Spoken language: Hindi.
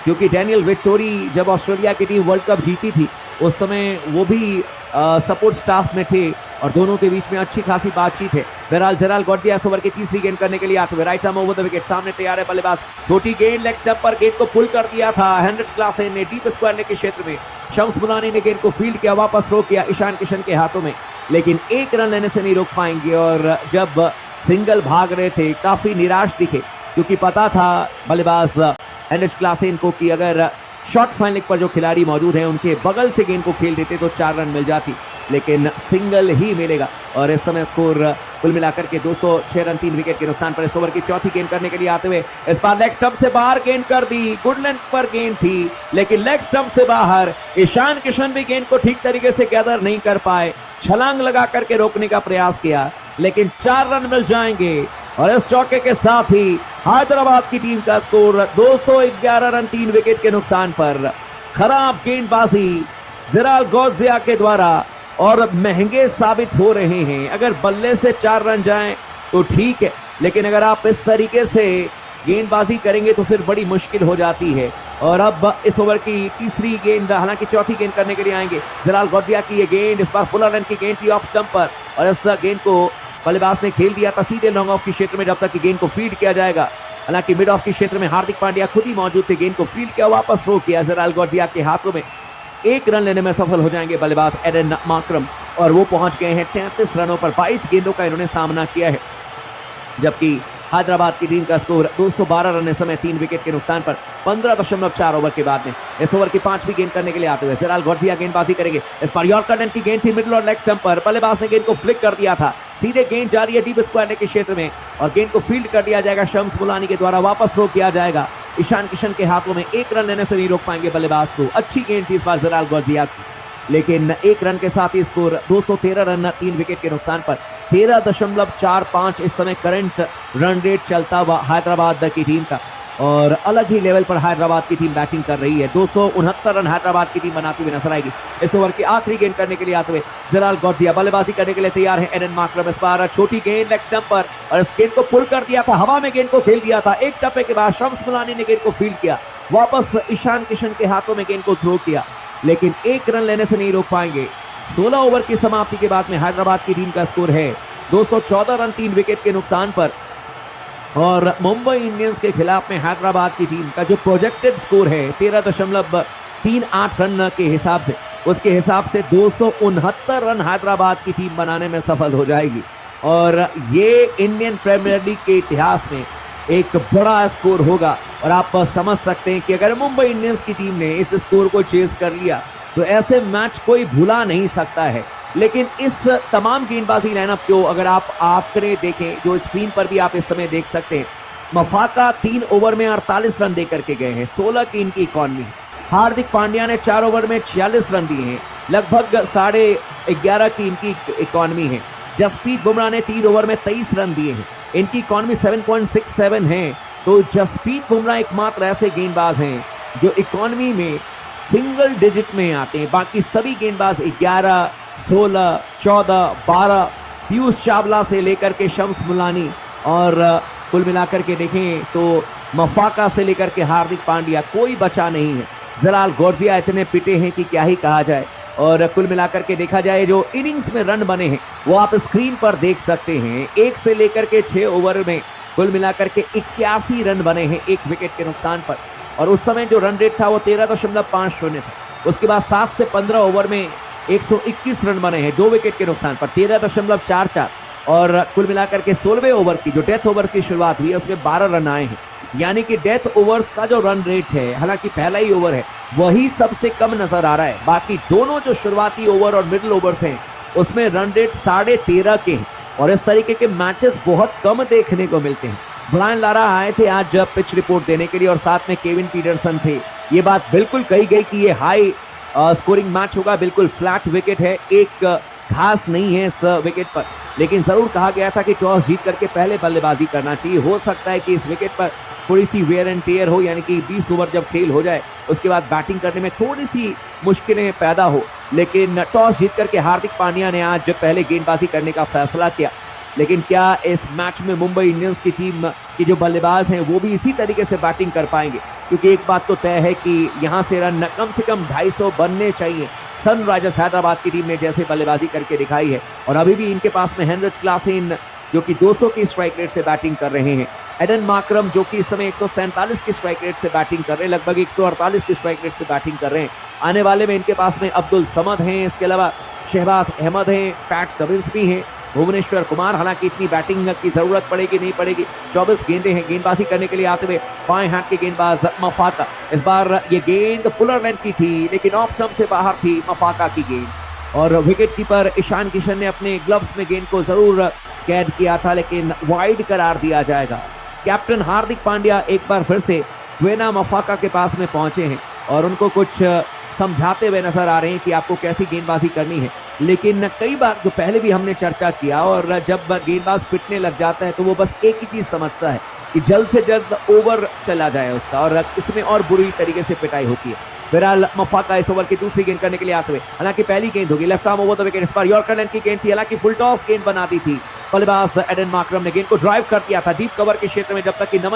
क्योंकि डैनियल विक्टोरी जब ऑस्ट्रेलिया की टीम वर्ल्ड कप जीती थी उस समय वो भी सपोर्ट स्टाफ में थे और दोनों के बीच में अच्छी खासी बातचीत है। बहरहाल जेराल गॉर्जिया इस ओवर की तीसरी गेंद करने के लिए आते हुए right arm over the wicket, सामने तैयार है बल्लेबाज। छोटी गेंद लेग स्टंप पर, गेंद को पुल कर दिया था हेनरिच क्लासेन ने डीप स्क्वायर के क्षेत्र में। शम्स मुलानी ने गेंद को फील्ड किया, वापस रो किया ईशान किशन के हाथों में, लेकिन एक रन लेने से नहीं रोक पाएंगे। और जब सिंगल भाग रहे थे काफी निराश दिखे, क्योंकि पता था बल्लेबाज हेनरिच क्लासेन को कि अगर शॉर्ट फाइनल पर जो खिलाड़ी मौजूद हैं उनके बगल से गेंद को खेल देते तो 4 रन मिल जाती, लेकिन सिंगल ही मिलेगा। और इस समय स्कोर कुल मिलाकर के 206 रन 3 विकेट के नुकसान पर। इस ओवर की चौथी गेंद करने के लिए आते हुए इस बार लेग स्टंप से बाहर गेंद कर दी, गुड लेंथ पर गेंद थी लेकिन लेग स्टंप से बाहर। ईशान किशन भी गेंद को ठीक तरीके से गैदर नहीं कर पाए, छलांग लगा करके रोकने का प्रयास किया, लेकिन 4 रन मिल जाएंगे। और इस चौके के साथ ही हैदराबाद की टीम का स्कोर 211 रन 3 विकेट के नुकसान पर। खराब गेंदबाजी जेराल गॉर्जिया के द्वारा और महंगे साबित हो रहे हैं। अगर बल्ले से 4 रन जाएं तो ठीक है, लेकिन अगर आप इस तरीके से गेंदबाजी करेंगे तो फिर बड़ी मुश्किल हो जाती है। और अब इस ओवर की तीसरी गेंद, हालांकि चौथी गेंद करने के लिए आएंगे जेराल गॉर्जिया की ये गेंद, इस बार फुलर रन की गेंद थी ऑफ स्टंप पर और इस गेंद को बल्लेबाज ने खेल दिया था सीधे लॉन्ग ऑफ के क्षेत्र में, जब तक कि गेंद को फील्ड किया जाएगा। हालांकि मिड ऑफ के क्षेत्र में हार्दिक पांड्या खुद ही मौजूद थे, गेंद को फील्ड किया, वापस रो किया जेराल गॉर्जिया के हाथों में। 1 रन लेने में सफल हो जाएंगे बल्लेबाज एडन मार्करम और वो पहुंच गए हैं 33 रनों पर। 22 गेंदों का इन्होंने सामना किया है, जबकि हैदराबाद की टीम का स्कोर 212 रन इस समय 3 विकेट के नुकसान पर 15.4 ओवर के बाद में। इस ओवर की 5वीं गेंद करने के लिए आते हुए जेराल गॉर्जिया गेंदबाजी करेंगे। इस बार यॉर्कर लेंथ की गेंद थी मिडिल और लेग स्टंप पर, बल्लेबाज ने गेंद को फ्लिक कर दिया था, सीधे गेंद जा रही है डीप स्क्वायर के क्षेत्र में और गेंद को फील्ड कर दिया जाएगा शम्स मुलानी के द्वारा, वापस रो किया जाएगा ईशान किशन के हाथों में। 1 रन लेने से नहीं रोक पाएंगे बल्लेबाज को। अच्छी गेंद थी इस बार जेराल गॉर्जिया की, लेकिन 1 रन के साथ ही स्कोर 213 रन 3 विकेट के नुकसान पर। 13.45 इस समय करंट रन रेट चलता हुआ हैदराबाद की टीम का, और अलग ही लेवल पर हैदराबाद की टीम बैटिंग कर रही है। 269 रन हैदराबाद की टीम बनाती हुई नजर आएगी। इस ओवर की आखिरी गेंद करने के लिए आते हुए जेराल गॉर्जिया बल्लेबाजी करने के लिए तैयार है। एडन मार्करम इस बार छोटी गेंद लेग स्टंप पर और इस गेंद को पुल कर दिया था, हवा में गेंद को खेल दिया था। एक टप्पे के बाद शम्स मुलानी ने गेंद को फील्ड किया, वापस ईशान किशन के हाथों में गेंद को थ्रो किया, लेकिन 1 रन लेने से नहीं रोक पाएंगे। 16 ओवर की समाप्ति के बाद में हैदराबाद की टीम का स्कोर है 214 रन 3 विकेट के नुकसान पर। और मुंबई इंडियंस के खिलाफ में हैदराबाद की टीम का जो प्रोजेक्टेड स्कोर है 13.38 रन के हिसाब से, उसके हिसाब से 269 रन हैदराबाद की टीम बनाने में सफल हो जाएगी। और ये इंडियन प्रीमियर लीग के इतिहास में एक बड़ा स्कोर होगा। और आप समझ सकते हैं कि अगर मुंबई इंडियंस की टीम ने इस स्कोर को चेज कर लिया तो ऐसे मैच कोई भुला नहीं सकता है। लेकिन इस तमाम गेंदबाजी लाइनअप को अगर आप आंकड़े देखें, जो स्क्रीन पर भी आप इस समय देख सकते हैं, मफाका 3 ओवर में 48 रन देकर के गए हैं, 16 की इनकी इकॉनमी। हार्दिक पांड्या ने 4 ओवर में 46 रन दिए हैं, लगभग 11.5 की इनकी इकॉनमी है। जसप्रीत बुमराह ने 3 ओवर में 23 रन दिए हैं, इनकी इकॉनमी 7.67 है। तो जसप्रीत बुमराह एकमात्र ऐसे गेंदबाज हैं जो इकॉनमी में सिंगल डिजिट में आते हैं। बाकी सभी गेंदबाज 11, 16, 14, 12, पीयूष चावला से लेकर के शम्स मुलानी और कुल मिलाकर के देखें तो मफाका से लेकर के हार्दिक पांड्या, कोई बचा नहीं है। जेराल गॉर्जिया इतने पिटे हैं कि क्या ही कहा जाए। और कुल मिलाकर के देखा जाए जो इनिंग्स में रन बने हैं वो आप स्क्रीन पर देख सकते हैं। 1 से लेकर के 6 ओवर में कुल मिलाकर के 81 रन बने हैं 1 विकेट के नुकसान पर। और उस समय जो रन रेट था वो 13.50 था। उसके बाद 7 से 15 ओवर में 121 रन बने हैं 2 विकेट के नुकसान पर, 13.44। और कुल मिलाकर के 16वें ओवर की जो डेथ ओवर की शुरुआत हुई है उसमें 12 रन आए हैं। यानी कि डेथ ओवर्स का जो रन रेट है, हालांकि पहला ही ओवर है, वही सबसे कम नजर आ रहा है। बाकी दोनों जो शुरुआती ओवर और मिडिल ओवर्स हैं उसमें रन रेट 13.5 के हैं। और इस तरीके के मैचेस बहुत कम देखने को मिलते हैं। ब्रायन लारा आए थे आज पिच रिपोर्ट देने के लिए और साथ में केविन पीटरसन थे। ये बात बिल्कुल कही गई कि ये हाई स्कोरिंग मैच होगा, बिल्कुल फ्लैट विकेट है, एक घास नहीं है इस विकेट पर। लेकिन जरूर कहा गया था कि टॉस जीत करके पहले बल्लेबाजी करना चाहिए। हो सकता है कि इस विकेट पर थोड़ी सी वेयर एंड टेयर हो, यानी कि 20 ओवर जब खेल हो जाए उसके बाद बैटिंग करने में थोड़ी सी मुश्किलें पैदा हो। लेकिन टॉस जीत करके हार्दिक पांड्या ने आज पहले गेंदबाजी करने का फैसला किया लेकिन क्या इस मैच में मुंबई इंडियंस की टीम के जो बल्लेबाज हैं वो भी इसी तरीके से बैटिंग कर पाएंगे? क्योंकि एक बात तो तय है कि यहाँ से रन कम से कम 250 बनने चाहिए। सनराइजर्स हैदराबाद की टीम ने जैसे बल्लेबाजी करके दिखाई है, और अभी भी इनके पास में हेनरिच क्लासेन जो कि 200 की स्ट्राइक रेट से बैटिंग कर रहे हैं, एडन मार्करम जो कि इस समय 147 की स्ट्राइक रेट से बैटिंग कर रहे हैं, लगभग 148 की स्ट्राइक रेट से बैटिंग कर रहे हैं। आने वाले में इनके पास में अब्दुल समद हैं, इसके अलावा शहबाज अहमद हैं, पैट कमिंस भी हैं, भुवनेश्वर कुमार। हालांकि इतनी बैटिंग की जरूरत पड़ेगी नहीं पड़ेगी। 24 गेंदें हैं गेंदबाजी करने के लिए आते हुए बाएं हाथ के गेंदबाज मफाका। इस बार ये गेंद फुलर लेंथ की थी, लेकिन ऑफ स्टंप से बाहर थी मफाका की गेंद, और विकेट कीपर ईशान किशन ने अपने ग्लव्स में गेंद को जरूर कैद किया था, लेकिन वाइड करार दिया जाएगा। कैप्टन हार्दिक पांड्या एक बार फिर से ट्वेना मफाका के पास में पहुंचे हैं और उनको कुछ समझाते हुए नजर आ रहे हैं कि आपको कैसी गेंदबाजी करनी है। लेकिन कई बार जो पहले भी हमने चर्चा किया, और जब गेंदबाज पिटने लग जाता है तो वो बस एक ही चीज समझता है कि जल्द से जल्द ओवर चला जाए उसका, और इसमें और बुरी तरीके से पिटाई होती है। बहरहाल मफाका इस ओवर की दूसरी गेंद करने के लिए आते हुए, हालांकि पहली गेंद होगी left arm over the wicket. इस बार यॉर्कर लेंथ की गेंद थी, हालांकि फुल टॉस गेंद बना दी थी। बल्लेबाज एडन मार्करम ने गेंद को ड्राइव कर दिया था डीप कवर के क्षेत्र में, जब तक कि नमन